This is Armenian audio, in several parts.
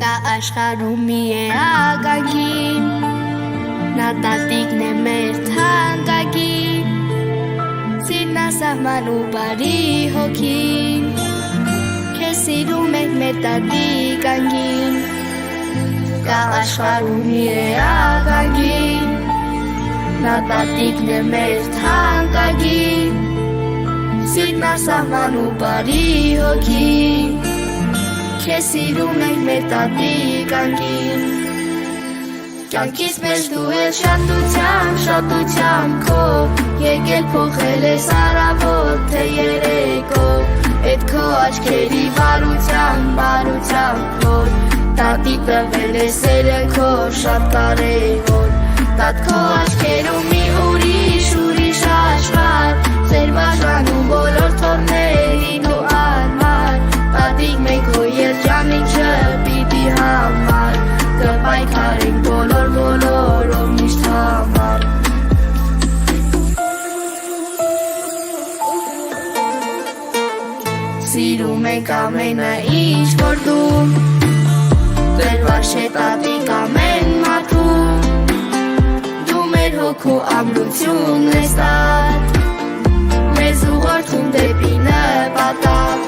Կա աշխարհում մի է ագագին, նա տատիկն է մեր թանկագին, սիրնասահման ու բարի հոգին, քեզ սիրում ենք մեր տատիկ անգին։ Կա աշխարհում մի է ագագին, նա տատիկն է մեր թանկագին, սիրնասահման ու բարի հոգին, քեզ սիրում ենք մեր տատիկ անգին։ Կյանքից մեջ դու ես շատությամբ քո, եկել փոխել ես առավոտ թե երեկո, էդ քո աչքերի բարությամբ որ տատիկ տվել է սերը քո շատ կարևոր, տատ քո աչքերում մի ուրիշ աշխարհ, ձեր բաժանում բոլոր թորներին ու անմար, տատիկ մենք քո երջանիքը պիտի համար, կպայքարենք բոլորով միշտ համար։ Սիրում ենք ամենը ինչ որ դու, գրված չէ տատիկ ամեն մարդու, դու մեր հոգու ամրությունն ես տատ, մեզ ուղղորդում դեպի նպատակ,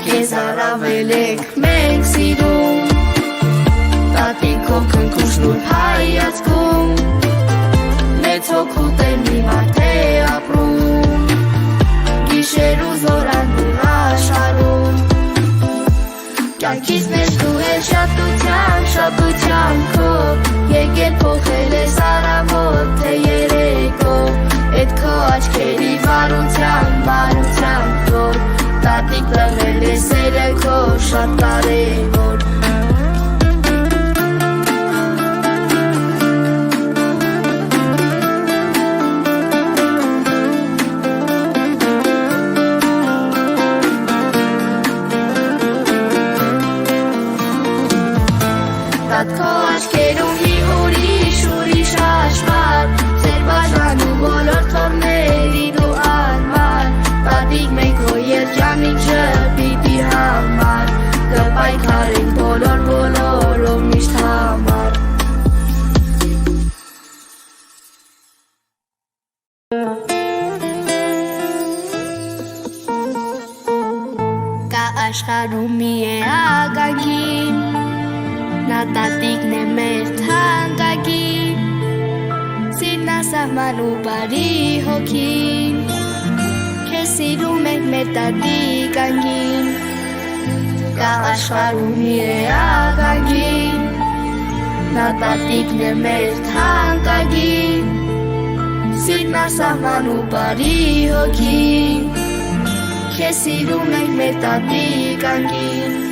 քեզ առավել ենք մենք սիրում, տատիկ քո քնքուշն ու հայացքում, մեծ հոգու տեմի մարդ է ապրում, գիշեր ու զորանուն աշխարհում։ Կյանքից մեջ դու ես շատությամբ քո, եկել փոխել ես առավոտ թե երեկո, էդ քո աչքերի բարությամբ որ տատիկ տվել է սերը քո շատ կարևոր։ Տատ քո աչքերում մի ուրիշ աշխարհ, ձեր բաժանում բոլոր թորներին ու անմար, տատիկ մենք քո երջանիքը պիտի համար, կպայքարենք բոլորով միշտ համար։ Կա աշխարհում մի է ագագին, նա տատիկն է մեր թանկագին, սիրնասահման ու բարի հոգին, քեզ սիրում ենք մեր տատիկ անգին։ Կա աշխարհում մի է ագագին, նա տատիկն է մեր թանկագին, սիրնասահման ու բարի հոգին, քեզ սիրում ենք մեր տատիկ անգին։